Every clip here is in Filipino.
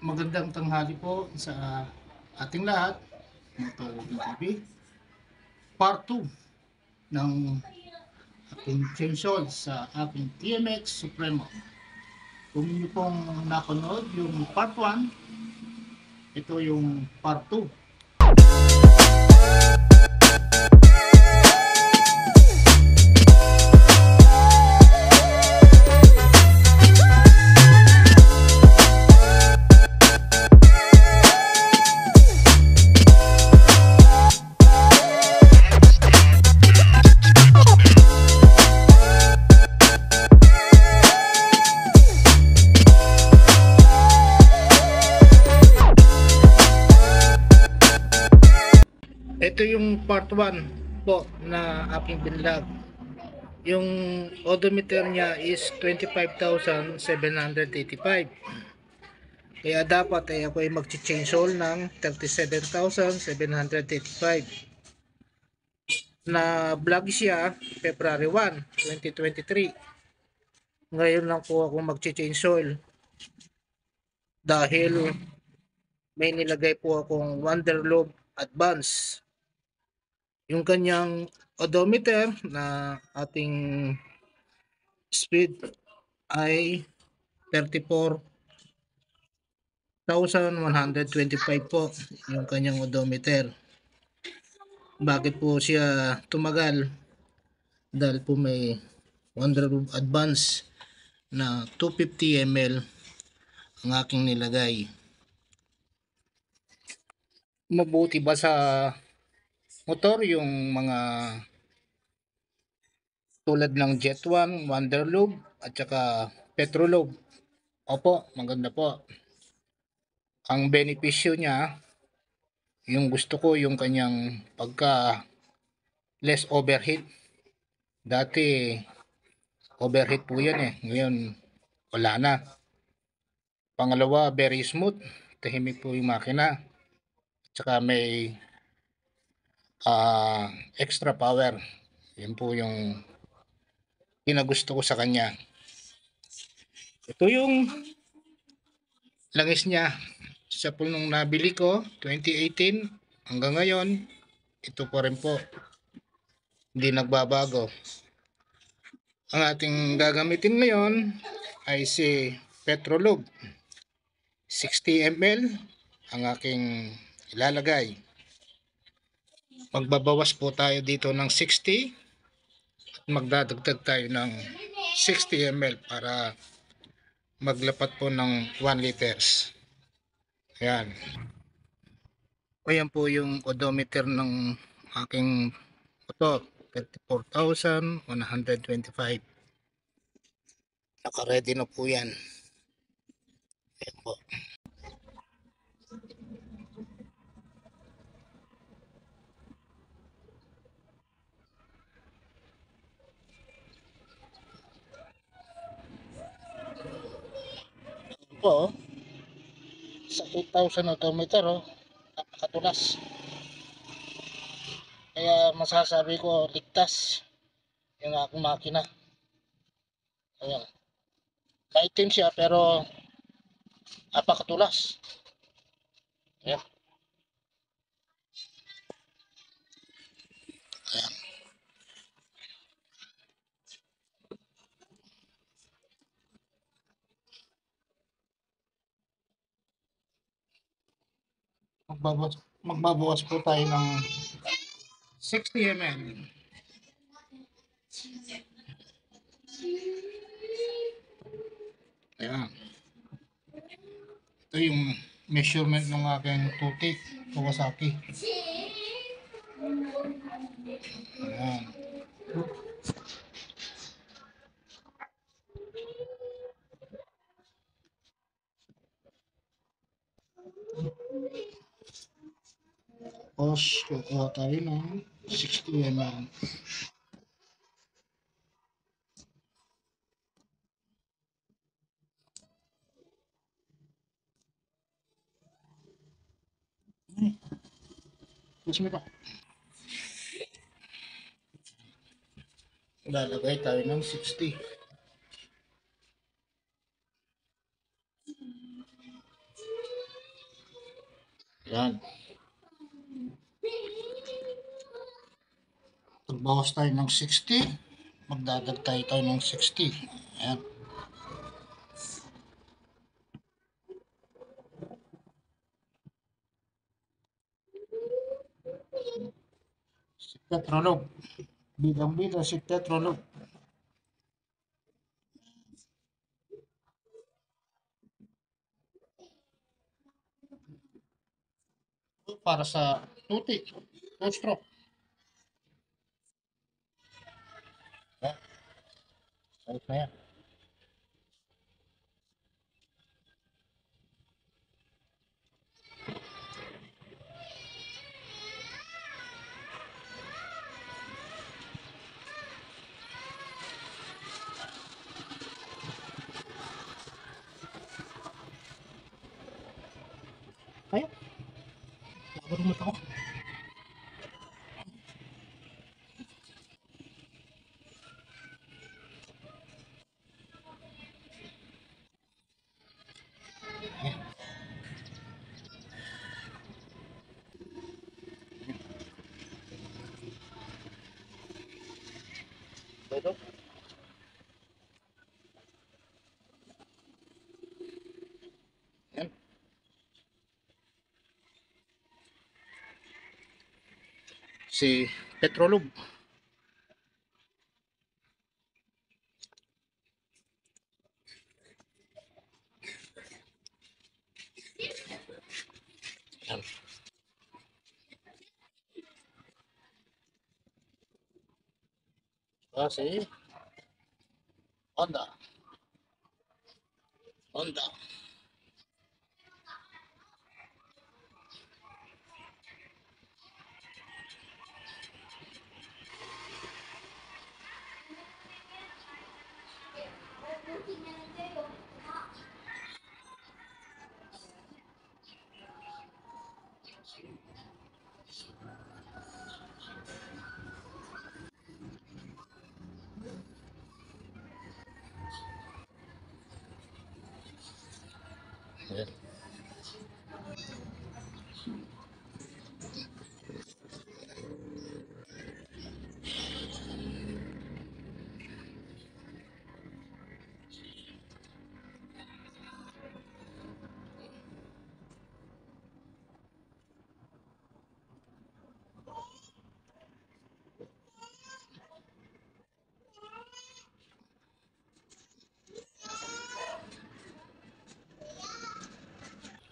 Magandang tanghali po sa ating lahat, mga TV. Part 2 ng aking chainsaw sa aking TMX Supremo. Kung niyo pong napanood yung part 1, ito yung part 2. Ito yung part 1 po na aking binlog. Yung odometer niya is 25,785. Kaya dapat ay ako ay mag-change oil ng 37,785. Na vlog siya February 1, 2023. Ngayon lang po ako mag-change oil dahil may nilagay po akong Wanderlove Advance. Yung kanyang odometer na ating speed ay 34,125 po yung kanyang odometer. Bakit po siya tumagal? Dahil po may Wanderlove Advance na 250 ml ang aking nilagay. Mabuti ba sa motor yung mga tulad ng Jet 1, Wanderlove at saka Petrolove? Opo, maganda po. Ang benepisyo niya, yung gusto ko yung kanyang pagka less overheat. Dati overheat po yan eh. Ngayon wala na. Pangalawa, very smooth. Tahimik po yung makina. Tsaka may extra power. Yan po yung ginagusto ko sa kanya. Ito yung langis niya. Sa po nung nabili ko 2018 hanggang ngayon, ito pa rin po. Hindi nagbabago. Ang ating gagamitin ngayon ay si Petrolove 60 ml ang aking ilalagay. Magbabawas po tayo dito ng 60 at magdadagdag tayo ng 60 ml para maglapat po ng 1 liters. Ayan. Ayan po yung odometer ng aking motor. 34,125. Naka-ready na po yan. Ayan po. Ayan po. Sa 8,000 odometer, napakatulas. Kaya masasabi ko ligtas yung aking makina. Ayan. Maitim siya pero napakatulas. Ayan. Ayan. Magbabawas po tayo ng 60 ml. Ayan. Ito yung measurement ng aking tutik Kawasaki. Ayan. Tapos kukuha tayo ng 60 ml. Tapos may pa. Lalagay tayo ng 60. Yan. Magbawas tayo ng 60. Magdadagtay tayo ng 60. Ayan. Si Petrolog. Bidang-bida si Petrolog. Para sa tuti. Two stroke. Ayan. Ayos na yan. Ayan. Laban mo ito ko. Ito. Ayan. Si Petrolog. Ayan. Si Honda. Honda. Ayan.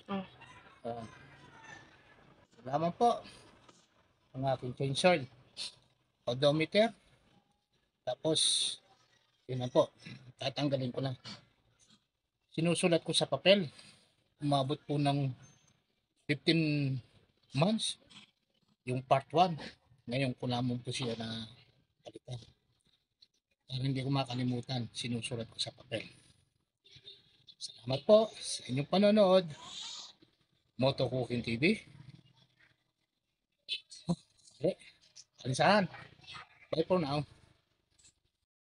Ah, salamat po ang aking change oil. Odometer. Tapos, yun na po. Tatanggalin ko na. Sinusulat ko sa papel. Umabot po ng 15 months. Yung part 1. Ngayon ko lamang po siya na palitan. Para hindi ko makalimutan, sinusulat ko sa papel. Salamat po sa inyong panonood. Moto Cooking TV. Okay. Alisahan. Bye for now.